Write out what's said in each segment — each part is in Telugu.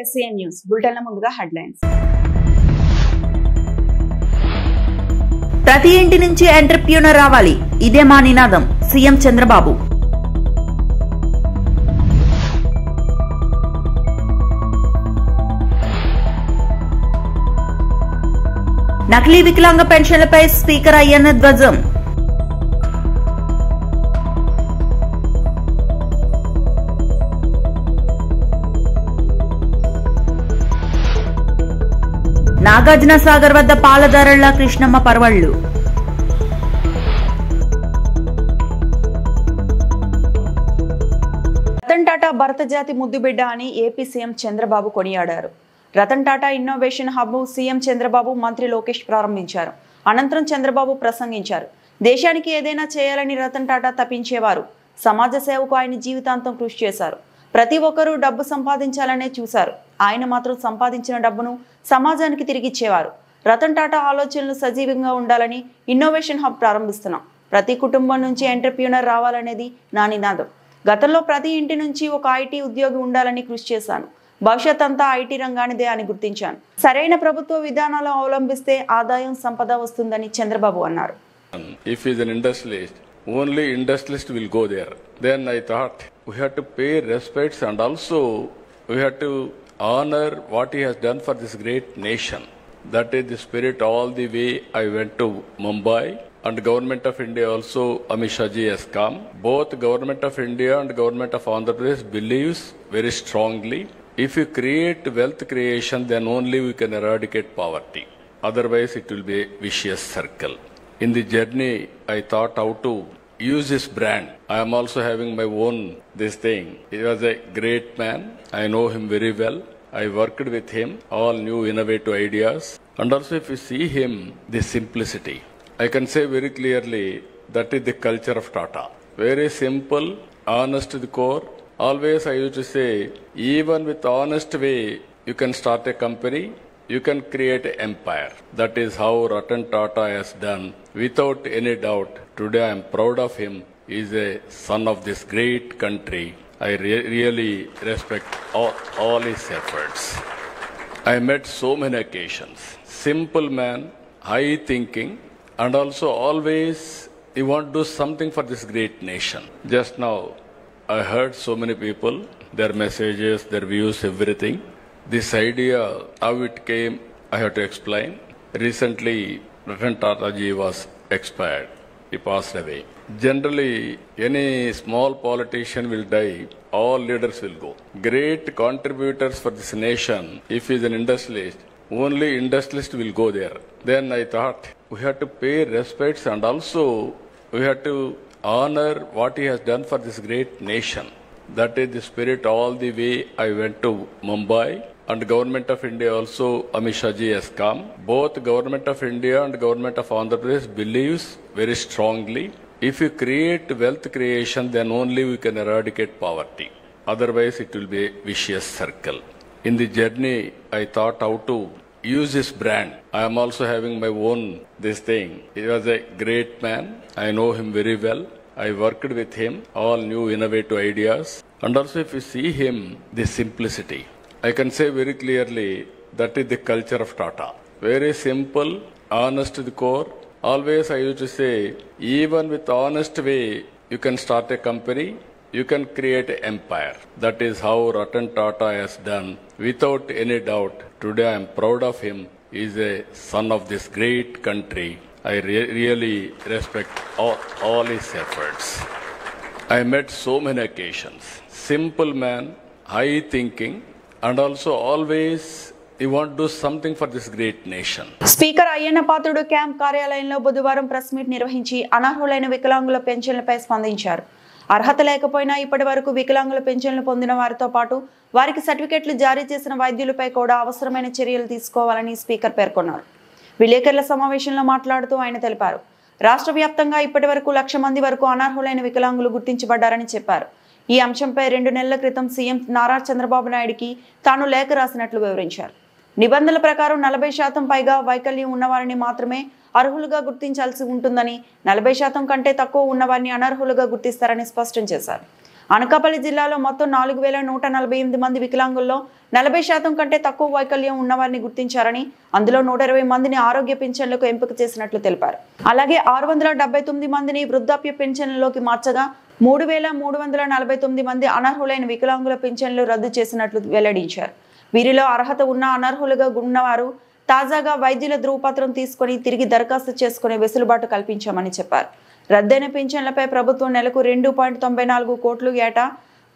SCN న్యూస్ బులెటిన్ల ముందుగా హెడ్లైన్స్. ప్రతి ఇంటి నుంచి ఎంటర్‌ప్రెన్యూర్ రావాలి, ఇదే మా నినాదం. సీఎం చంద్రబాబు. నకిలీ వికలాంగ పెన్షన్లపై స్పీకర్ అయ్యన్న ధ్వజం. నాగార్జున సాగర్ వద్ద పాలదారుల కృష్ణమ్మ పర్వళ్లు. రతన్ టాటా భరత జాతి ముద్దుబిడ్డ అని ఏపీ సీఎం చంద్రబాబు కొనియాడారు. Ratan Tata innovation hub CM Chandrababu, మంత్రి లోకేష్ ప్రారంభించారు. అనంతరం చంద్రబాబు ప్రసంగించారు. దేశానికి ఏదైనా చేయాలని రతన్ టాటా తపించేవారు. సమాజ సేవకు ఆయన జీవితాంతం కృషి చేశారు. ప్రతి ఒక్కరూ డబ్బు సంపాదించాలనే చూశారు. ఆయన మాత్రం సంపాదించిన డబ్బును సమాజానికి తిరిగిచ్చేవారు. రతన్ టాటా ఆలోచనలు సజీవంగా ఉండాలని ఇన్నోవేషన్ హబ్ ప్రారంభిస్తున్నాం. ప్రతి కుటుంబం నుంచి ఎంటర్‌ప్రెన్యూర్ రావాలనేది నా నినాదం. గతంలో ప్రతి ఇంటి నుంచి ఒక ఐటీ ఉద్యోగి ఉండాలని కృషి చేశాను. భవిష్యత్ అంతా ఐటీ రంగానిదే అని గుర్తించాను. సరైన ప్రభుత్వ విధానాలు అవలంబిస్తే ఆదాయం, సంపద వస్తుందని చంద్రబాబు అన్నారు. If he is an industrialist, only industrialist will go there. Then I thought we have to pay respects and also we have to honor what he has done for this great nation. That is the spirit all the way I went to Mumbai, and Government of India also, Amit Shah ji has come. Both Government of India and Government of Andhra Pradesh believes very strongly, if you create wealth creation, then only we can eradicate poverty. Otherwise it will be a vicious circle. In the journey, I thought how to use this brand. I am also having my own this thing. He was a great man. I know him very well. I worked with him, all new innovative ideas. And also if you see him, the simplicity. I can say very clearly, that is the culture of Tata. Very simple, honest to the core. Always I used to say, even with honest way, you can start a company. You can create an empire. That is how Ratan Tata has done. Without any doubt, today I am proud of him. He is a son of this great country. I really respect all his efforts. I met so many occasions. Simple man, high thinking, and also always he want to do something for this great nation. Just now, I heard so many people, their messages, their views, everything. This idea, how it came, I have to explain. Recently, Ratan Tata ji was expired. He passed away. Generally, any small politician will die, all leaders will go. Great contributors for this nation, if he is an industrialist, only industrialist will go there. Then I thought, we have to pay respects and also we have to honor what he has done for this great nation. That is the spirit all the way I went to Mumbai, and Government of India also, Amit Shah ji has come. Both Government of India and Government of Andhra Pradesh believes very strongly, if you create wealth creation, then only we can eradicate poverty. Otherwise it will be a vicious circle. In the journey, I thought how to use this brand. I am also having my own this thing. He was a great man. I know him very well. I worked with him, all new innovative ideas. And also if you see him, the simplicity. I can say very clearly, that is the culture of Tata. Very simple, honest to the core. Always I used to say, even with honest way, you can start a company. You can create an empire. That is how Ratan Tata has done. Without any doubt, today I am proud of him. He is a son of this great country. I really respect all his efforts. I met so many occasions. Simple man, high thinking, and also always he want to do something for this great nation. Speaker Ayyanna Patrudu camp కార్యాలయంలో బుధవారం ప్రెస్ మీట్ నిర్వహించి అనర్హులైన వికలాంగుల పెన్షన్లపై స్పందించారు. అర్హత లేకపోయినా ఇప్పటి వరకు వికలాంగుల పెన్షన్లు పొందిన వారితో పాటు వారికి సర్టిఫికెట్లు జారీ చేసిన వైద్యులపై కూడా అవసరమైన చర్యలు తీసుకోవాలని స్పీకర్ పేర్కొన్నారు. విలేకరుల సమావేశంలో మాట్లాడుతూ ఆయన తెలిపారు, రాష్ట్ర వ్యాప్తంగా ఇప్పటి వరకు 1,00,000 మంది వరకు అనర్హులైన వికలాంగులు గుర్తించబడ్డారని చెప్పారు. ఈ అంశంపై 2 నెలల క్రితం సీఎం నారా చంద్రబాబు నాయుడికి తాను లేఖ రాసినట్లు వివరించారు. నిబంధనల ప్రకారం 40% పైగా వైకల్యం ఉన్నవారిని మాత్రమే అర్హులుగా గుర్తించాల్సి ఉంటుందని, 40% కంటే తక్కువ ఉన్నవారిని అనర్హులుగా గుర్తిస్తారని స్పష్టం చేశారు. అనకాపల్లి జిల్లాలో మొత్తం 4148 మంది వికలాంగుల్లో 40% కంటే తక్కువ వైకల్యం ఉన్నవారిని గుర్తించారని, అందులో 120 మందిని ఆరోగ్య పింఛన్లకు ఎంపిక చేసినట్లు తెలిపారు. అలాగే 679 మందిని వృద్ధాప్య పింఛన్లలోకి మార్చగా 3349 మంది అనర్హులైన వికలాంగుల పింఛన్లు రద్దు చేసినట్లు వెల్లడించారు. వీరిలో అర్హత ఉన్న అనర్హులుగా ఉన్నవారు తాజాగా వైద్యుల ధృవపత్రం తీసుకుని తిరిగి దరఖాస్తు చేసుకునే వెసులుబాటు కల్పించామని చెప్పారు. రద్దయిన పింఛన్లపై ప్రభుత్వం నెలకు 2.94 కోట్లు, ఏటా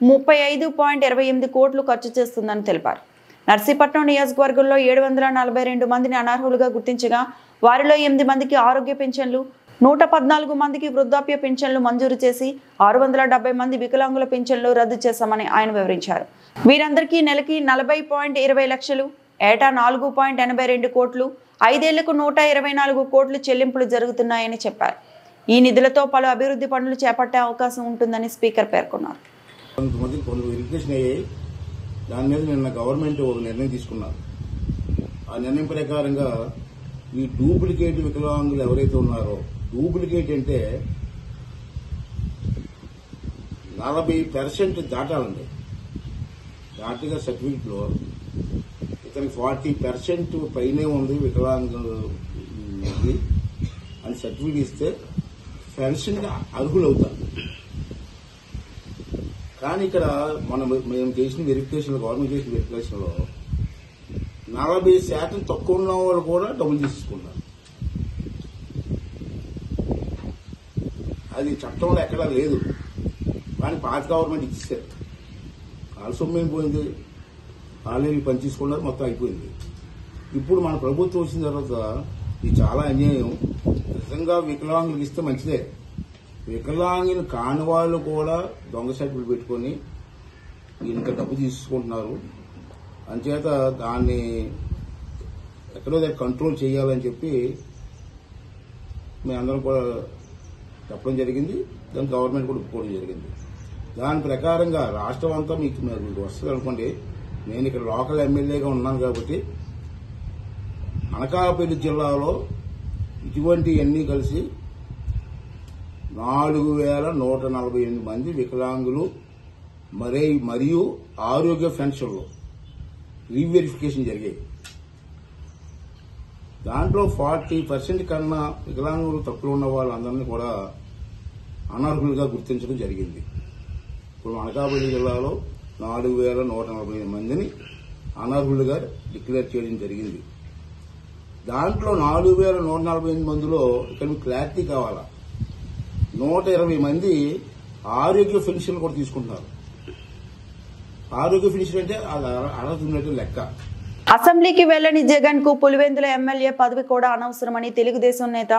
35.28 కోట్లు ఖర్చు చేస్తుందని తెలిపారు. నర్సీపట్నం నియోజకవర్గంలో 742 మందిని అనర్హులుగా గుర్తించగా వారిలో 8 మందికి ఆరోగ్య పింఛన్లు, 114 మందికి వృద్ధాప్య పింఛన్లు మంజూరు చేసి 670 మంది వికలాంగుల పింఛన్లు రద్దు చేశామని ఆయన వివరించారు. వీరందరికీ నెలకి 40.20 లక్షలు, ఏటా 4.82 కోట్లు, 5 ఏళ్లకు 124 కోట్లు చెల్లింపులు జరుగుతున్నాయని చెప్పారు. ఈ నిధులతో పలు అభివృద్ధి పనులు చేపట్టే అవకాశం ఉంటుందని స్పీకర్ పేర్కొన్నారు. కొంతమంది వెరిఫికేషన్ అయ్యాయి. దాని మీద నిన్న గవర్నమెంట్ ఒక నిర్ణయం తీసుకున్నారు. ఆ నిర్ణయం ప్రకారంగా ఈ డూప్లికేట్ వికలాంగులు ఎవరైతే ఉన్నారో, డూప్లికేట్ అంటే 40% దాటాలండి. దాటిగా సర్టిఫికెట్ లో ఇతనికి 40% పైనే ఉంది వికలాంగులు అని సర్టిఫికెట్ ఇస్తే పెన్షన్ అర్హులు అవుతారు. కానీ ఇక్కడ మేము చేసిన వెరిఫికేషన్, గవర్నమెంట్ చేసిన వెరిఫికేషన్ లో 40% తక్కువ ఉన్న వాళ్ళు కూడా డబ్బులు తీసుకున్నారు. అది చట్టంలో ఎక్కడా లేదు. కానీ పాత గవర్నమెంట్ ఇచ్చేసారు. వాళ్ళ సొమ్మేం పోయింది, ఆల్రెడీ పని తీసుకున్నారు, మొత్తం అయిపోయింది. ఇప్పుడు మన ప్రభుత్వం వచ్చిన తర్వాత ఇది చాలా అన్యాయం. నిజంగా వికలాంగులకు ఇస్తే మంచిదే. వికలాంగులు కాని వాళ్ళు కూడా దొంగ సర్టిఫికెట్ పెట్టుకుని ఇంత డబ్బు తీసుకుంటున్నారు. అంచేత దాన్ని ఎక్కడో దగ్గర కంట్రోల్ చేయాలని చెప్పి మేమందరం కూడా చెప్పడం జరిగింది. దాని గవర్నమెంట్ కూడా ఒప్పుకోవడం జరిగింది. దాని ప్రకారంగా రాష్ట్రం అంతా మీకు వస్తుంది అనుకోండి. నేను ఇక్కడ లోకల్ ఎమ్మెల్యేగా ఉన్నాను కాబట్టి అనకాపల్లి జిల్లాలో ఇటువంటి అన్ని కలిసి 4148 మంది వికలాంగులు మరియు ఆరోగ్య పెన్షన్లు రీవెరిఫికేషన్ జరిగాయి. దాంట్లో 40% కన్నా వికలాంగులు తక్కువ ఉన్న వాళ్ళందరినీ కూడా అనర్హులుగా గుర్తించడం జరిగింది. ఇప్పుడు అనకాపల్లి జిల్లాలో 4148 మందిని అనర్హులుగా డిక్లేర్ చేయడం జరిగింది. దాంట్లో 4148 మందిలో ఇక్కడ మీకు క్లారిటీ కావాలా, 120 మంది ఆరోగ్య పెన్షన్ కూడా తీసుకుంటున్నారు. ఆరోగ్య పెన్షన్ అంటే అది అర్హత ఉన్నట్టు లెక్క. అసెంబ్లీకి వెళ్లని జగన్ కు పులివెందుల ఎమ్మెల్యే పదవి కూడా అనవసరమని తెలుగుదేశం నేత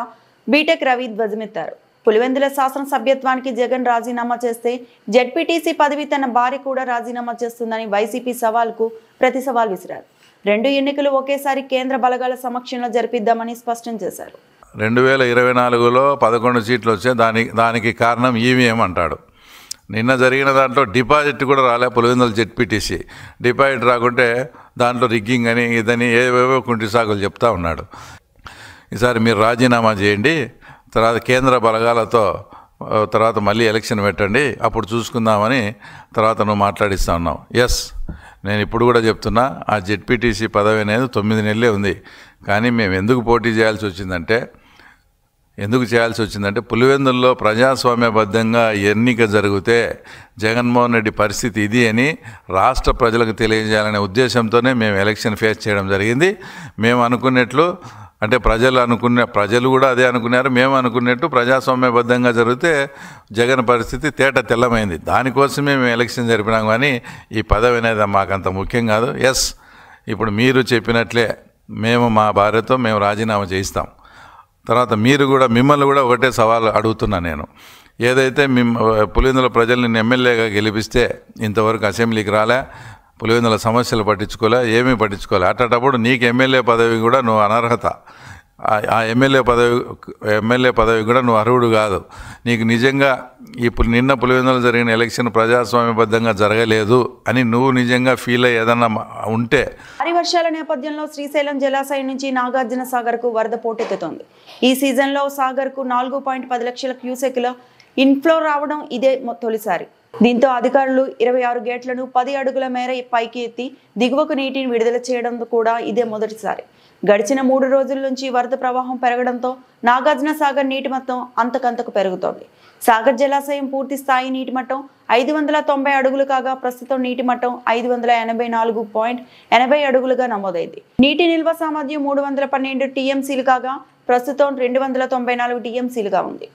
బీటెక్ రవి ధ్వజమెత్తారు. పులివెందుల శాసనసభ్యత్వానికి జగన్ రాజీనామా చేస్తే జెడ్పీటీసీ పదవి తన భార్య కూడా రాజీనామా చేస్తుందని వైసీపీ సవాల్కు ప్రతి సవాల్ విసిరారు. 2 ఎన్నికలు ఒకేసారి కేంద్ర బలగాల సమక్షంలో జరిపిద్దామని స్పష్టం చేశారు. 2024లో 11 సీట్లు వచ్చే దానికి కారణం ఈవీఎం అంటాడు. నిన్న జరిగిన దాంట్లో డిపాజిట్ కూడా రాలే. పులివెందుల జెడ్పీటీసీ డిపాజిట్ రాకుంటే దాంట్లో రిగ్గింగ్ అని ఇదని ఏవేవో కుంటి సాగులు చెప్తా ఉన్నాడు. ఈసారి మీరు రాజీనామా చేయండి, తర్వాత కేంద్ర బలగాలతో తర్వాత మళ్ళీ ఎలక్షన్ పెట్టండి, అప్పుడు చూసుకుందామని తర్వాత నువ్వు మాట్లాడిస్తా ఉన్నావు. ఎస్, నేను ఇప్పుడు కూడా చెప్తున్నా, ఆ జెడ్పీటీసీ పదవి అనేది 9 నెలలే ఉంది. కానీ మేము ఎందుకు పోటీ చేయాల్సి వచ్చిందంటే పులివెందుల్లో ప్రజాస్వామ్యబద్ధంగా ఎన్నిక జరిగితే జగన్మోహన్ రెడ్డి పరిస్థితి ఇది అని రాష్ట్ర ప్రజలకు తెలియజేయాలనే ఉద్దేశంతోనే మేము ఎలక్షన్ ఫేస్ చేయడం జరిగింది. మేము అనుకున్నట్లు అంటే ప్రజలు కూడా అదే అనుకున్నారు. మేము అనుకున్నట్టు ప్రజాస్వామ్యబద్ధంగా జరిగితే జగన్ పరిస్థితి తేట తెల్లమైంది. దానికోసమే మేము ఎలక్షన్ జరిపినాం. కానీ ఈ పదవి అనేది మాకంత ముఖ్యం కాదు. ఎస్, ఇప్పుడు మీరు చెప్పినట్లే మేము మా భార్యతో మేము రాజీనామా చేయిస్తాం. తర్వాత మిమ్మల్ని కూడా ఒకటే సవాల్ అడుగుతున్నా నేను. ఏదైతే పులివెందుల ప్రజలు నిన్ను ఎమ్మెల్యేగా గెలిపిస్తే ఇంతవరకు అసెంబ్లీకి రాలే, పులివెందుల సమస్యలు పట్టించుకోలే, ఏమీ పట్టించుకోలే. అట్టప్పుడు నీకు ఎమ్మెల్యే పదవి కూడా నువ్వు అనర్హత. ఆ ఎమ్మెల్యే పదవి కూడా నువ్వు అర్హుడు కాదు. నీకు నిజంగా ఇప్పుడు నిన్న పులివెందుల జరిగిన ఎలక్షన్ ప్రజాస్వామ్యబద్ధంగా జరగలేదు అని నువ్వు నిజంగా ఫీల్ అయ్యి ఏదన్నా ఉంటే. భారీ వర్షాల నేపథ్యంలో శ్రీశైలం జలాశయం నుంచి నాగార్జున సాగర్ కు వరద పోటెత్తుతోంది. ఈ సీజన్లో సాగర్ కు 4.10 లక్షల క్యూసెక్ల ఇన్ఫ్లో రావడం ఇదే తొలిసారి. దీంతో అధికారులు 26 గేట్లను 10 అడుగుల మేర పైకి ఎత్తి దిగువకు నీటిని విడుదల చేయడం కూడా ఇదే మొదటిసారి. గడిచిన 3 రోజుల నుంచి వరద ప్రవాహం పెరగడంతో నాగార్జున సాగర్ నీటి మట్టం అంతకంతకు పెరుగుతోంది. సాగర్ జలాశయం పూర్తి స్థాయి నీటి మట్టం 590 అడుగులు కాగా ప్రస్తుతం నీటి మట్టం 584.80 అడుగులుగా నమోదైంది. నీటి నిల్వ సామర్థ్యం 312 టీఎంసీలు కాగా ప్రస్తుతం 294 టీఎంసీలుగా ఉంది.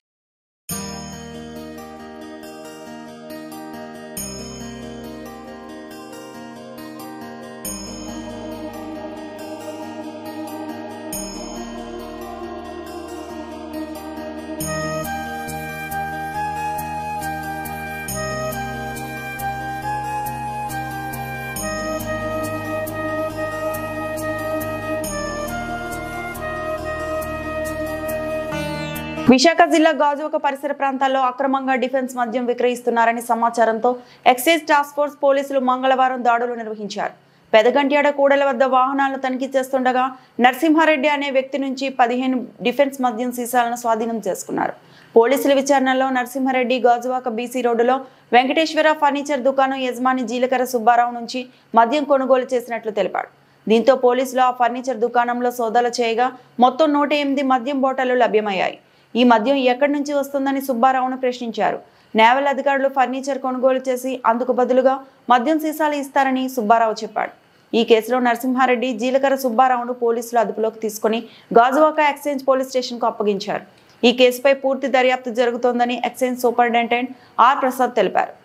విశాఖ జిల్లా గాజువాక పరిసర ప్రాంతాల్లో అక్రమంగా డిఫెన్స్ మద్యం విక్రయిస్తున్నారని సమాచారంతో ఎక్సైజ్ టాస్క్ ఫోర్స్ పోలీసులు మంగళవారం దాడులు నిర్వహించారు. పెదగంట్యాడ కూడల వద్ద వాహనాలను తనిఖీ చేస్తుండగా నరసింహారెడ్డి అనే వ్యక్తి నుంచి 15 డిఫెన్స్ మద్యం సీసాలను స్వాధీనం చేసుకున్నారు. పోలీసుల విచారణలో నరసింహారెడ్డి గాజువాక బీసీ రోడ్డులో వెంకటేశ్వర ఫర్నిచర్ దుకాణం యజమాని జీలకర్ర సుబ్బారావు నుంచి మద్యం కొనుగోలు చేసినట్లు తెలిపాడు. దీంతో పోలీసులు ఆ ఫర్నిచర్ దుకాణంలో సోదాలు చేయగా మొత్తం 108 మద్యం బాటలు లభ్యమయ్యాయి. ఈ మద్యం ఎక్కడి నుంచి వస్తుందని సుబ్బారావును ప్రశ్నించారు. నేవల్ అధికారులు ఫర్నిచర్ కొనుగోలు చేసి అందుకు బదులుగా మద్యం సీసాలు ఇస్తారని సుబ్బారావు చెప్పాడు. ఈ కేసులో నరసింహారెడ్డి జీలకర్ర సుబ్బారావును పోలీసులు అదుపులోకి తీసుకుని గాజువాక ఎక్సైజ్ పోలీస్ స్టేషన్కు అప్పగించారు. ఈ కేసుపై పూర్తి దర్యాప్తు జరుగుతోందని ఎక్సైజ్ సూపరింటెండెంట్ ఆర్ ప్రసాద్ తెలిపారు.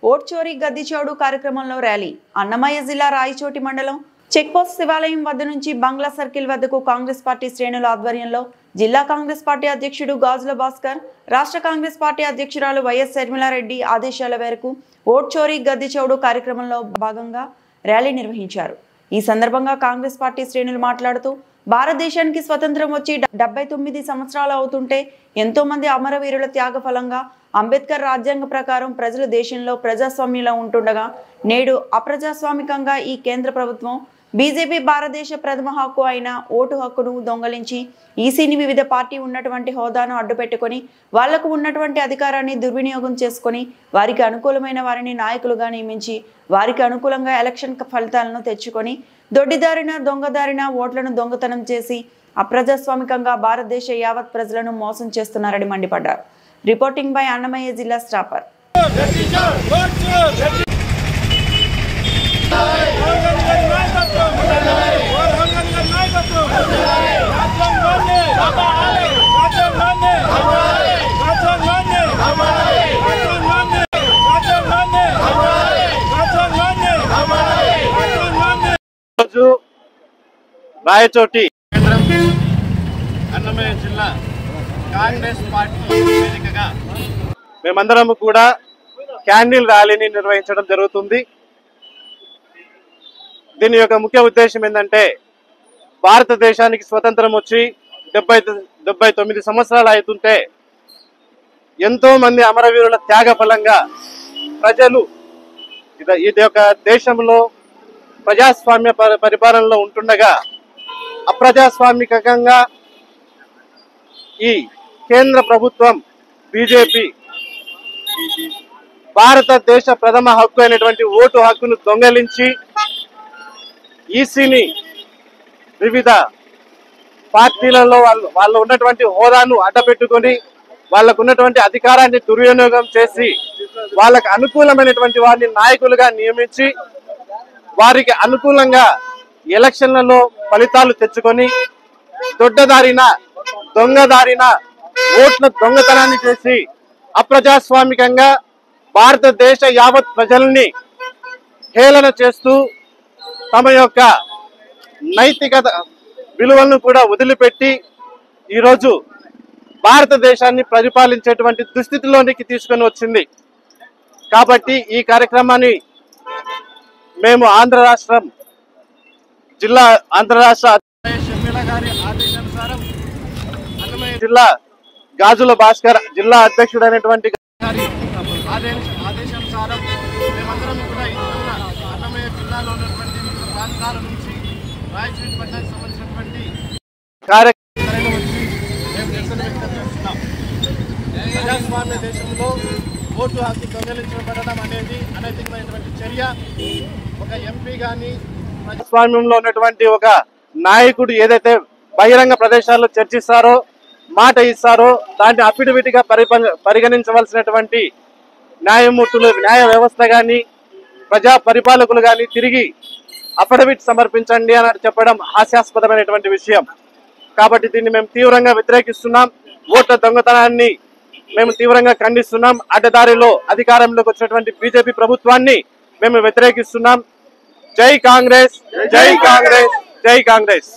ఓట్ చోరీ గద్ది చౌడు కార్యక్రమంలో ర్యాలీ. అన్నమయ్య జిల్లా రాయచోటి మండలం చెక్పోస్ట్ శివాలయం వద్ద నుంచి బంగ్లా సర్కిల్ వద్దకు కాంగ్రెస్ పార్టీ శ్రేణుల ఆధ్వర్యంలో జిల్లా కాంగ్రెస్ పార్టీ అధ్యక్షుడు గాజుల భాస్కర్, రాష్ట్ర కాంగ్రెస్ పార్టీ అధ్యక్షురాలు వైఎస్ శర్మిలారెడ్డి ఆదేశాల మేరకు ఓట్ చోరీ గద్ది చౌడు కార్యక్రమంలో భాగంగా ర్యాలీ నిర్వహించారు. ఈ సందర్భంగా కాంగ్రెస్ పార్టీ శ్రేణులు మాట్లాడుతూ భారతదేశానికి స్వతంత్రం వచ్చి 79 సంవత్సరాలు అవుతుంటే ఎంతో మంది అమరవీరుల త్యాగ ఫలంగా అంబేద్కర్ రాజ్యాంగ ప్రకారం ప్రజలు దేశంలో ప్రజాస్వామ్యంలో ఉంటుండగా నేడు అప్రజాస్వామికంగా ఈ కేంద్ర ప్రభుత్వం బీజేపీ భారతదేశ ప్రథమ హక్కు అయిన ఓటు హక్కును దొంగలించి ఈసీని వివిధ పార్టీ ఉన్నటువంటి హోదాను అడ్డుపెట్టుకొని వాళ్లకు ఉన్నటువంటి అధికారాన్ని దుర్వినియోగం చేసుకొని వారికి అనుకూలమైన వారిని నాయకులుగా నియమించి వారికి అనుకూలంగా ఎలక్షన్ ఫలితాలను తెచ్చుకొని దొడ్డిదారిన దొంగదారిన ఓట్లను దొంగతనం చేసి అప్రజాస్వామికంగా భారతదేశ యావత్ ప్రజలను మోసం చేస్తున్నారని మండిపడ్డారు. రిపోర్టింగ్ బై అన్నమయ్య జిల్లా స్టాపర్. రాయచోటి అన్నమయ్య జిల్లా కాంగ్రెస్ పార్టీ వేదికగా మేమందరం కూడా క్యాండిల్ ర్యాలీని నిర్వహించడం జరుగుతుంది. దీని యొక్క ముఖ్య ఉద్దేశం ఏంటంటే భారతదేశానికి స్వతంత్రం వచ్చి 79 సంవత్సరాలు అవుతుంటే ఎంతో మంది అమరవీరుల త్యాగ ఫలంగా ప్రజలు ఇది యొక్క దేశంలో ప్రజాస్వామ్య పరిపాలనలో ఉంటుండగా అప్రజాస్వామికంగా ఈ కేంద్ర ప్రభుత్వం బీజేపీ భారతదేశ ప్రథమ హక్కు అయినటువంటి ఓటు హక్కును దొంగలించి ఈసీని వివిధ పార్టీలలో వాళ్ళు ఉన్నటువంటి హోదాను అడ్డపెట్టుకొని వాళ్ళకు ఉన్నటువంటి అధికారాన్ని దుర్వినియోగం చేసి వాళ్ళకు అనుకూలమైనటువంటి వారిని నాయకులుగా నియమించి వారికి అనుకూలంగా ఎలక్షన్లలో ఫలితాలు తెచ్చుకొని దొడ్డదారిన దొంగదారిన ఓట్ల దొంగతనాన్ని చేసి అప్రజాస్వామికంగా భారతదేశ యావత్ ప్రజల్ని హేళన చేస్తూ తమ యొక్క నైతికత విలువలను కూడా వదిలిపెట్టి ఈరోజు భారతదేశాన్ని పరిపాలించేటువంటి దుస్థితిలోనికి తీసుకొని వచ్చింది. కాబట్టి ఈ కార్యక్రమాన్ని మేము ఆంధ్ర రాష్ట్ర షర్మిల గారి ఆదేశానుసారం జిల్లా గాజుల భాస్కర్ జిల్లా అధ్యక్షుడైనటువంటి ఆదేశానుసారం మేమందరం కూడా అన్నమయ్య జిల్లాలో ఉన్నటువంటి వివిధ ప్రాంతాల నుంచి రాయచూరు పట్టణానికి సంబంధించినటువంటి కార్యక్రమాలు వచ్చి మేము నిరసన వ్యక్తం చేస్తున్నాం. ప్రజాస్వామ్య దేశంలో ఓటు హక్కు దొంగిలించబడడం అనేది అనైతికమైనటువంటి చర్య. ఒక ఎంపీ కానీ ప్రజాస్వామ్యంలో ఉన్నటువంటి ఒక నాయకుడు ఏదైతే బహిరంగ ప్రదేశాల్లో చర్చిస్తారో, మాట ఇస్తారో, దాన్ని అఫిడవిట్ గా పరిగణించవలసినటువంటి న్యాయమూర్తులు, న్యాయ వ్యవస్థ కానీ ప్రజా పరిపాలకులు కానీ తిరిగి అఫిడవిట్ సమర్పించండి అని చెప్పడం హాస్యాస్పదమైనటువంటి విషయం. కాబట్టి దీన్ని మేము తీవ్రంగా వ్యతిరేకిస్తున్నాం. ఓట్ల దొంగతనాన్ని మేము తీవ్రంగా ఖండిస్తున్నాం. అడ్డదారిలో అధికారంలోకి వచ్చినటువంటి బీజేపీ ప్రభుత్వాన్ని మేము వ్యతిరేకిస్తున్నాం. జై కాంగ్రెస్, జై కాంగ్రెస్, జై కాంగ్రెస్.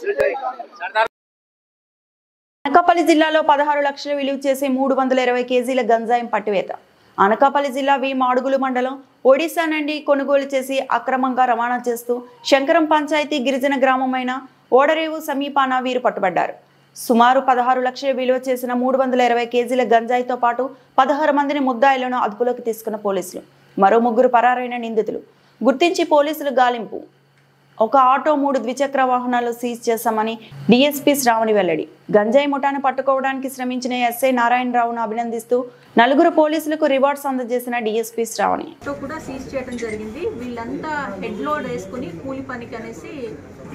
అనకాపల్లి జిల్లాలో 16 లక్షలు విలువ చేసే 320 కేజీల గంజాయి పట్టివేత. అనకాపల్లి జిల్లా వి మాడుగులు మండలం ఒడిశా నుండి కొనుగోలు చేసి అక్రమంగా రవాణా చేస్తూ శంకరం పంచాయతీ గిరిజన గ్రామమైన ఓడరేవు సమీపాన వీరు పట్టుబడ్డారు. సుమారు 16 లక్షల విలువ చేసిన 320 కేజీల గంజాయితో పాటు 16 మందిని ముద్దాయిలను అదుపులోకి తీసుకున్న పోలీసులు. మరో 3 పరారైన నిందితులు గుర్తించి పోలీసులు గాలింపు. ఒక ఆటో 3 ద్విచక్ర వాహనాలు సీజ్ చేశామని డీఎస్పీ శ్రావణి వెల్లడి. గంజాయి ముఠాను పట్టుకోవడానికి శ్రమించిన ఎస్ఐ నారాయణరావును అభినందిస్తూ 4 పోలీసులకు రివార్డ్స్ అందజేసిన డీఎస్పీ శ్రావణి. కూడా సీజ్ చేయడం జరిగింది. వీళ్ళంతా హెడ్ లోడ్ వేసుకుని కూలి పనికి అనేసి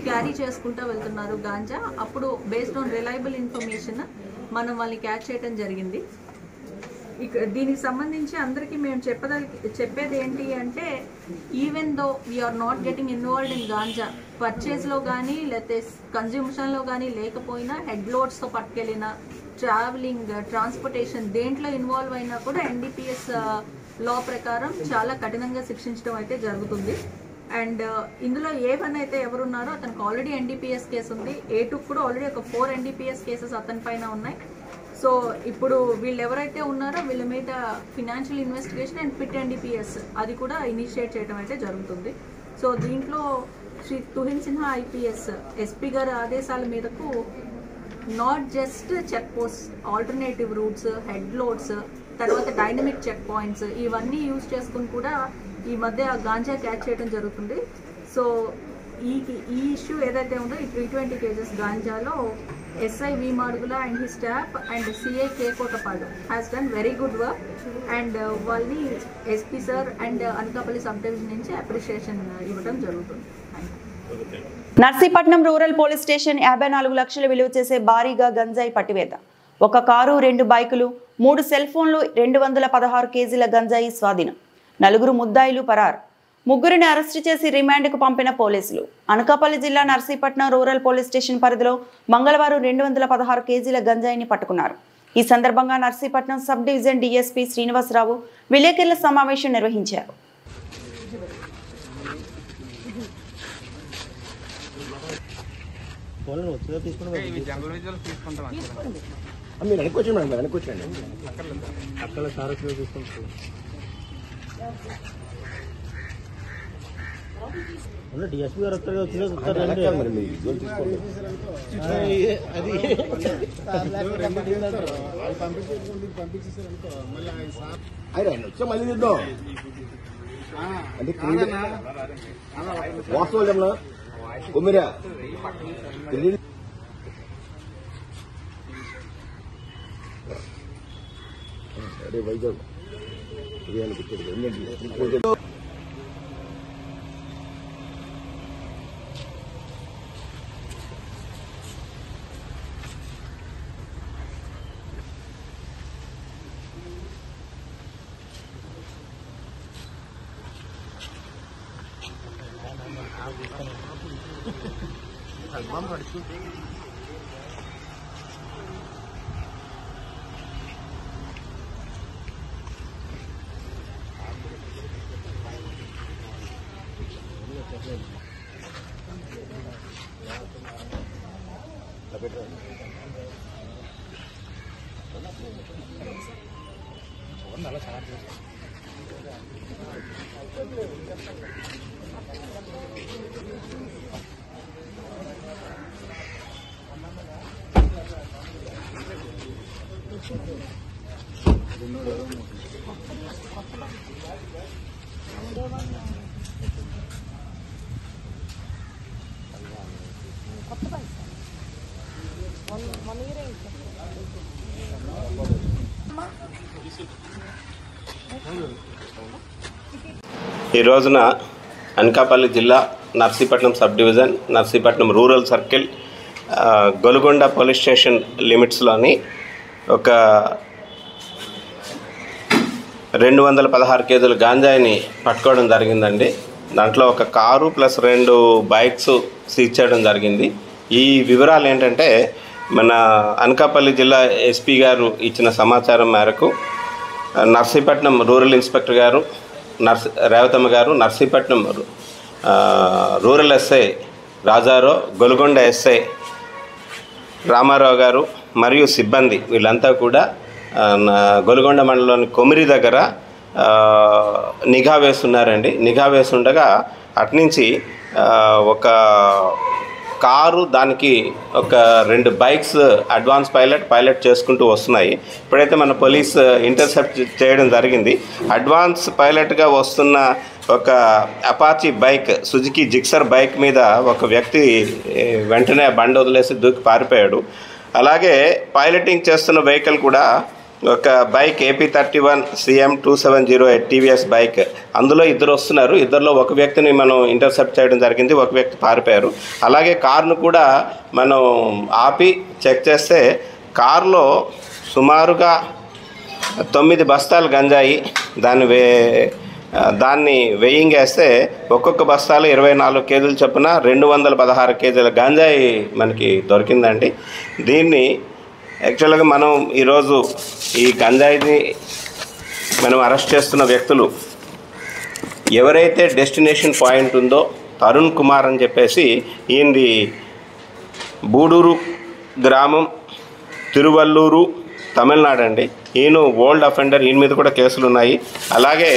క్యారీ చేసుకుంటూ వెళ్తున్నారు గాంజా. అప్పుడు బేస్డ్ ఆన్ రిలయబుల్ ఇన్ఫర్మేషన్ మనం వాళ్ళని క్యాచ్ చేయడం జరిగింది. దీనికి సంబంధించి అందరికీ మేము చెప్పేది ఏంటి అంటే, even though we are not getting involved in ganja పర్చేజ్లో కానీ లేకపోతే కన్జ్యూమ్షన్లో కానీ లేకపోయినా హెడ్ లోడ్స్తో పట్టుకెళ్ళిన ట్రావెలింగ్, ట్రాన్స్పోర్టేషన్ దేంట్లో ఇన్వాల్వ్ అయినా కూడా ఎన్డీపీఎస్ లా ప్రకారం చాలా కఠినంగా శిక్షించడం అయితే జరుగుతుంది. అండ్ ఇందులో A1 అయితే ఎవరున్నారో అతనికి ఆల్రెడీ ఎన్డీపీఎస్ కేసు ఉంది. A2 కూడా ఆల్రెడీ ఒక 4 ఎన్డీపీఎస్ కేసెస్ అతని పైన ఉన్నాయి. సో ఇప్పుడు వీళ్ళు ఎవరైతే ఉన్నారో వీళ్ళ మీద financial investigation and PIT NDPS అది కూడా ఇనిషియేట్ చేయడం అయితే జరుగుతుంది. సో దీంట్లో శ్రీ తుహిన్ సిన్హా ఐపీఎస్ ఎస్పీ గారి ఆదేశాల మేరకు not just check post, alternative routes, head loads, తర్వాత డైనమిక్ చెక్ పాయింట్స్ ఇవన్నీ యూజ్ చేసుకుని కూడా ఈ మధ్య గాంజా క్యాచ్ చేయడం జరుగుతుంది. సో ఈ ఇష్యూ ఏదైతే ఉందో ఈ 320 కేజెస్ గాంజాలో SI V Madugula and he staff and CI K Kotapadu has done very good work. And వాళ్ళని SP sir and Anakapalli sub division నుంచి అప్రిషియేషన్ ఇవ్వడం జరుగుతుంది. నర్సీపట్నం రూరల్ పోలీస్ స్టేషన్ 54 లక్షల విలువ చేసే భారీగా గంజాయి పట్టివేత. ఒక కారు, 2 బైకులు, 3 సెల్ ఫోన్లు, 216 కేజీల గంజాయి స్వాధీనం. 4 ముద్దాయిలు పరారు. 3ని అరెస్టు చేసి రిమాండ్కు పంపిన పోలీసులు. అనకాపల్లి జిల్లా నర్సీపట్నం రూరల్ పోలీస్ స్టేషన్ పరిధిలో మంగళవారం 216 కేజీల గంజాయిని పట్టుకున్నారు. ఈ సందర్భంగా Narsipatnam sub division DSP Srinivasarao విలేకరుల సమావేశం నిర్వహించారు. డిఎస్పీ గారు వచ్చిన మళ్ళీ చూద్దాం అంటే వాస్తవం కుమ్మిరా అరే వైజాగ్ ఈ రోజున అనకాపల్లి జిల్లా Narsipatnam sub division, Narsipatnam rural circle, Golugonda police station లిమిట్స్లోని ఒక 216 కేజీల గాంజాయిని పట్టుకోవడం జరిగిందండి. దాంట్లో ఒక కారు ప్లస్ 2 బైక్స్ సీజ్ చేయడం జరిగింది. ఈ వివరాలు ఏంటంటే, మన అనకాపల్లి జిల్లా ఎస్పీ గారు ఇచ్చిన సమాచారం మేరకు నర్సీపట్నం రూరల్ ఇన్స్పెక్టర్ గారు రేవతమ్మ గారు, Narsipatnam rural SI Rajarao, Golugonda SI Ramarao గారు మరియు సిబ్బంది వీళ్ళంతా కూడా గొలుగొండ మండలంలోని కొమిరి దగ్గర నిఘా వేస్తున్నారండి. నిఘా వేస్తుండగా అట్నుంచి ఒక కారు, దానికి ఒక 2 బైక్స్ అడ్వాన్స్ పైలట్ చేసుకుంటూ వస్తున్నాయి. ఇప్పుడైతే మన పోలీస్ ఇంటర్సెప్ట్ చేయడం జరిగింది. అడ్వాన్స్ పైలట్గా వస్తున్న ఒక Apache bike, Suzuki Gixxer bike మీద ఒక వ్యక్తి వెంటనే బండి వదిలేసి దూకి పారిపోయాడు. అలాగే పైలటింగ్ చేస్తున్న వెహికల్ కూడా ఒక bike AP31 CM 2708 TVS bike, అందులో 2 వస్తున్నారు. 2లో ఒక వ్యక్తిని మనం ఇంటర్సెప్ట్ చేయడం జరిగింది, ఒక వ్యక్తి పారిపోయారు. అలాగే కార్ను కూడా మనం ఆపి చెక్ చేస్తే కారులో సుమారుగా 9 బస్తాలు గంజాయి, దాన్ని వెయింగ్ వేస్తే ఒక్కొక్క బస్తాలు 24 కేజీలు చొప్పున 216 కేజీల గంజాయి మనకి దొరికిందండి. దీన్ని యాక్చువల్గా మనం ఈరోజు ఈ గంజాయిని మనం అరెస్ట్ చేస్తున్న వ్యక్తులు ఎవరైతే డెస్టినేషన్ పాయింట్ ఉందో తరుణ్ కుమార్ అని చెప్పేసి, ఈయనది బూడూరు గ్రామం, తిరువల్లూరు, తమిళనాడు అండి. ఈయన ఓల్డ్ అఫెండర్, ఈయన మీద కూడా కేసులు ఉన్నాయి. అలాగే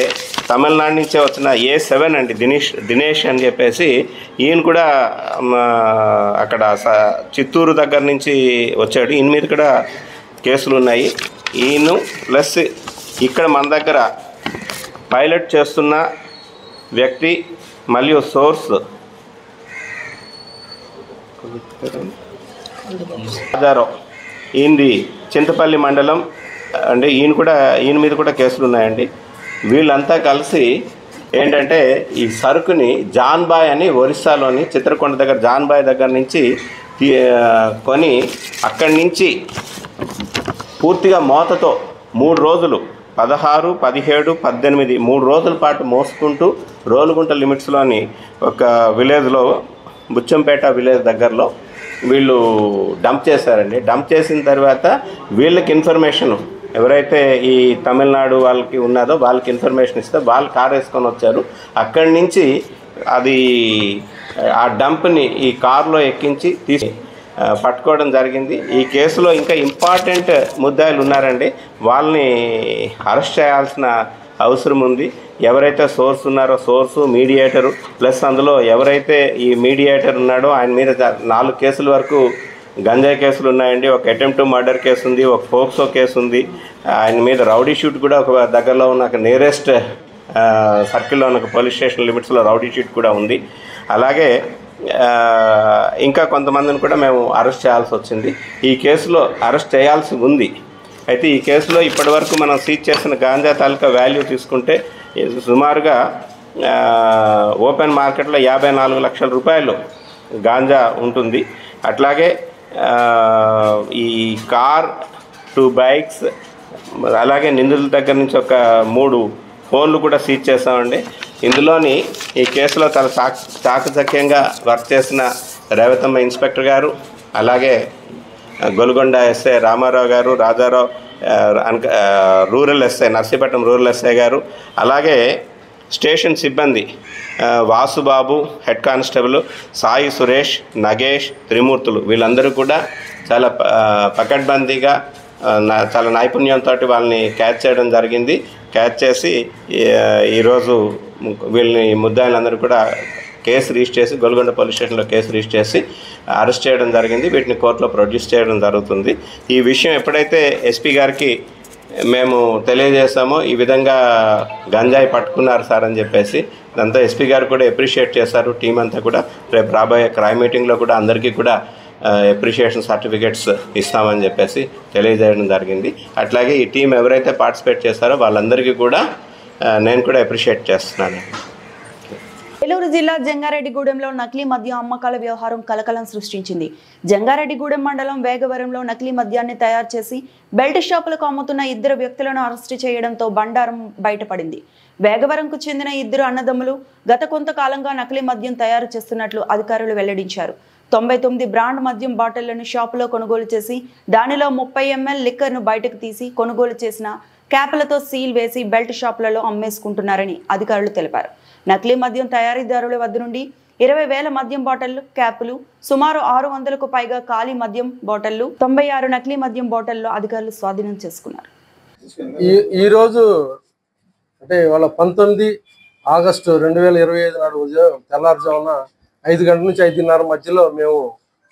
తమిళనాడు నుంచే వచ్చిన A7 అండి, దినేష్ అని చెప్పేసి, ఈయన కూడా అక్కడ చిత్తూరు దగ్గర నుంచి వచ్చాడు. ఈయన మీద కూడా కేసులు ఉన్నాయి. ఈయన ప్లస్ ఇక్కడ మన దగ్గర పైలట్ చేస్తున్న వ్యక్తి మరియు సోర్స్ రాజారావు, ఈయనది చింతపల్లి మండలం అంటే ఈయన మీద కూడా కేసులు ఉన్నాయండి. వీళ్ళంతా కలిసి ఏంటంటే ఈ సరుకుని జాన్బాయ్ అని ఒరిస్సాలోని చిత్రకొండ దగ్గర జాన్బాయ్ దగ్గర నుంచి కొని అక్కడి నుంచి పూర్తిగా మోతతో 3 రోజులు 16, 17, 18 3 రోజుల పాటు మోసుకుంటూ రోలుగుంట లిమిట్స్లోని ఒక విలేజ్లో, బుచ్చంపేట విలేజ్ దగ్గరలో వీళ్ళు డంప్ చేశారండి. డంప్ చేసిన తర్వాత వీళ్ళకి ఇన్ఫర్మేషన్ ఎవరైతే ఈ తమిళనాడు వాళ్ళకి ఉన్నదో వాళ్ళకి ఇన్ఫర్మేషన్ ఇస్తే వాళ్ళు కార్ వేసుకొని వచ్చారు. అక్కడి నుంచి అది ఆ డంప్ని ఈ కారులో ఎక్కించి తీసి పట్టుకోవడం జరిగింది. ఈ కేసులో ఇంకా ఇంపార్టెంట్ ముద్దాయిలు ఉన్నారండి, వాళ్ళని అరెస్ట్ చేయాల్సిన అవసరం ఉంది. ఎవరైతే సోర్స్ ఉన్నారో సోర్సు, మీడియేటరు ప్లస్ అందులో ఎవరైతే ఈ మీడియేటర్ ఉన్నాడో ఆయన మీద 4 కేసుల వరకు గంజాయి కేసులు ఉన్నాయండి. ఒక అటెంప్ట్ మర్డర్ కేసు ఉంది, ఒక ఫోక్సో కేసు ఉంది. ఆయన మీద రౌడీ షూట్ కూడా ఒక దగ్గరలో ఉన్న ఒక నియరెస్ట్ సర్కిల్లో ఉన్న ఒక పోలీస్ స్టేషన్ లిమిట్స్లో రౌడీ షూట్ కూడా ఉంది. అలాగే ఇంకా కొంతమందిని కూడా మేము అరెస్ట్ చేయాల్సి వచ్చింది. ఈ కేసులో అరెస్ట్ చేయాల్సి ఉంది. అయితే ఈ కేసులో ఇప్పటివరకు మనం సీజ్ చేసిన గాంజా తాలూకా వాల్యూ తీసుకుంటే సుమారుగా ఓపెన్ మార్కెట్లో 54 లక్షల రూపాయలు గాంజా ఉంటుంది. అట్లాగే ఈ కార్, 2 బైక్స్, అలాగే నిందితుల దగ్గర నుంచి ఒక 3 ఫోన్లు కూడా సీజ్ చేస్తామండి. ఇందులోని ఈ కేసులో చాలా చాకచక్యంగా వర్క్ చేసిన రేవతమ్మ ఇన్స్పెక్టర్ గారు, అలాగే గొలుగొండ ఎస్ఐ రామారావు గారు, Rajarao rural SI, Narsipatnam rural SI గారు, అలాగే స్టేషన్ సిబ్బంది వాసుబాబు, హెడ్ కానిస్టేబుల్ సాయి సురేష్, నగేష్, త్రిమూర్తులు వీళ్ళందరూ కూడా చాలా పకడ్బందీగా చాలా నైపుణ్యంతో వాళ్ళని క్యాచ్ చేయడం జరిగింది. క్యాచ్ చేసి ఈరోజు వీళ్ళని ముద్దాయిలందరూ కూడా కేసు రిజిస్టర్ చేసి గొలుగొండ పోలీస్ స్టేషన్లో కేసు రిజిస్టర్ చేసి అరెస్ట్ చేయడం జరిగింది. వీటిని కోర్టులో ప్రొడ్యూస్ చేయడం జరుగుతుంది. ఈ విషయం ఎప్పుడైతే ఎస్పీ గారికి మేము తెలియజేస్తామో ఈ విధంగా గంజాయి పట్టుకున్నారు సార్ అని చెప్పేసి దాంతో ఎస్పీ గారు కూడా అప్రిషియేట్ చేశారు. టీం అంతా కూడా రేపు రాబోయే క్రైమ్ మీటింగ్లో కూడా అందరికీ కూడా అప్రిషియేషన్ సర్టిఫికేట్స్ ఇస్తామని చెప్పేసి తెలియజేయడం జరిగింది. అట్లాగే ఈ టీం ఎవరైతే పార్టిసిపేట్ చేస్తారో వాళ్ళందరికీ కూడా నేను కూడా అప్రిషియేట్ చేస్తున్నాను. ఏలూరు జిల్లా జంగారెడ్డిగూడెంలో నకిలీ మద్యం అమ్మకాల వ్యవహారం కలకలం సృష్టించింది. జంగారెడ్డిగూడెం మండలం వేగవరంలో నకిలీ మద్యాన్ని తయారు చేసి బెల్ట్ షాపులకు అమ్ముతున్న 2 వ్యక్తులను అరెస్టు చేయడంతో బండారం బయటపడింది. వేగవరంకు చెందిన 2 అన్నదమ్ములు గత కొంతకాలంగా నకిలీ మద్యం తయారు చేస్తున్నట్లు అధికారులు వెల్లడించారు. 99 బ్రాండ్ మద్యం బాటిళ్లను షాపులో కొనుగోలు చేసి దానిలో 30 ml లిక్కర్ను బయటకు తీసి కొనుగోలు చేసిన క్యాప్లతో సీల్ వేసి బెల్ట్ షాపులలో అమ్మేసుకుంటున్నారని అధికారులు తెలిపారు. నకిలీ మద్యం తయారీదారుల వద్ద నుండి 20,000 మద్యం బాటిళ్లు, క్యాపులు, సుమారు 600కు పైగా ఖాళీ మద్యం బాటిళ్లు, 96 నకిలీ మద్యం బాటిళ్లు అధికారులు స్వాధీనం చేసుకున్నారు. ఈరోజు అంటే వాళ్ళ 19 ఆగస్టు 2025 నాడు తెల్లారుజామున 5 గంటల నుంచి 5:30 మధ్యలో మేము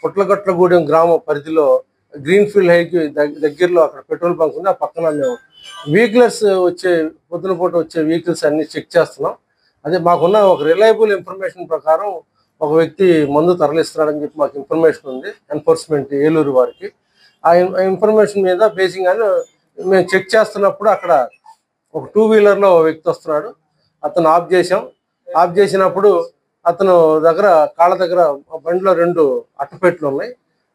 పుట్లగొట్లగూడెం గ్రామ పరిధిలో గ్రీన్ఫీల్డ్ హైకి దగ్గరలో అక్కడ పెట్రోల్ బంక్ ఉంది. ఆ పక్కన మేము వెహికల్స్ పొద్దున పూట వచ్చే వెహికల్స్ అన్ని చెక్ చేస్తున్నాం. అదే మాకున్న ఒక రిలయబుల్ ఇన్ఫర్మేషన్ ప్రకారం ఒక వ్యక్తి మందు తరలిస్తున్నాడని చెప్పి మాకు ఇన్ఫర్మేషన్ ఉంది ఎన్ఫోర్స్మెంట్ ఏలూరు వారికి. ఆ ఇన్ఫర్మేషన్ మీద బేసింగ్ అని మేము చెక్ చేస్తున్నప్పుడు అక్కడ ఒక 2 వీలర్లో ఒక వ్యక్తి వస్తున్నాడు. అతను ఆఫ్ చేసాం. ఆఫ్ చేసినప్పుడు అతను కాళ్ళ దగ్గర బండిలో 2 అట్టపెట్లు ఉన్నాయి.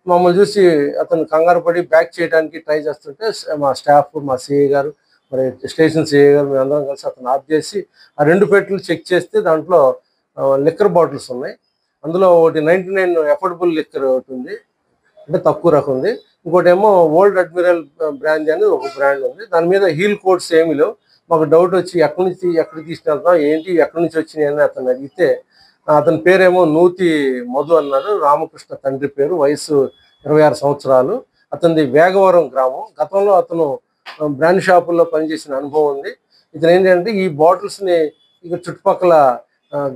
మమ్మల్ని చూసి అతను కంగారు పడి బ్యాక్ చేయడానికి ట్రై చేస్తుంటే మా స్టాఫ్, మా సిఐ గారు, మరి స్టేషన్ సిఐ గారు మేము అందరం కలిసి అతను ఆఫ్ చేసి ఆ 2 పెట్లు చెక్ చేస్తే దాంట్లో లిక్కర్ బాటిల్స్ ఉన్నాయి. అందులో ఒకటి 99 ఎఫోర్డబుల్ లిక్కర్ ఒకటి ఉంది, అంటే తక్కువ రకం ఉంది. ఇంకోటి ఏమో ఓల్డ్ అడ్మిరల్ బ్రాండ్ అనేది ఒక బ్రాండ్ ఉంది. దాని మీద హీల్ కోడ్స్ ఏమీ లేవు. మాకు డౌట్ వచ్చి ఎక్కడికి తీసుకెళ్తాం ఏంటి ఎక్కడి నుంచి వచ్చినాయి అని అతను అడిగితే అతని పేరేమో నూతి మధు అన్నాడు. రామకృష్ణ తండ్రి పేరు, వయసు 26 సంవత్సరాలు. అతనిది వేగవరం గ్రామం. గతంలో అతను బ్రాండ్ షాపుల్లో పనిచేసిన అనుభవం ఉంది. ఇతను ఏంటంటే ఈ బాటిల్స్ని ఇక చుట్టుపక్కల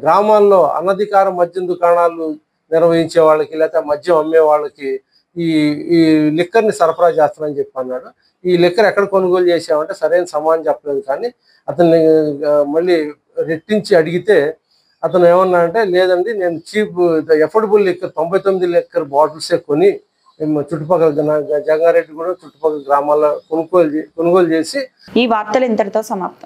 గ్రామాల్లో అనధికార మద్యం దుకాణాలు నిర్వహించే వాళ్ళకి లేకపోతే మద్యం అమ్మే వాళ్ళకి ఈ లిక్కర్ని సరఫరా చేస్తానని చెప్పి అన్నాడు. ఈ లిక్కర్ ఎక్కడ కొనుగోలు చేసామంటే సరైన సమాధానం చెప్పలేదు. కానీ అతన్ని మళ్ళీ రెట్టించి అడిగితే అతను ఏమన్నా అంటే లేదండి నేను చీప్ ఎఫోర్డబుల్ లిక్కర్ 99 లిక్కర్ బాటిల్సే కొని చుట్టుపక్కల జంగారెడ్డి కూడా చుట్టుపక్కల గ్రామాల్లో కొనుగోలు చేసి ఈ వార్తలు ఇంతటితో సమాప్తం.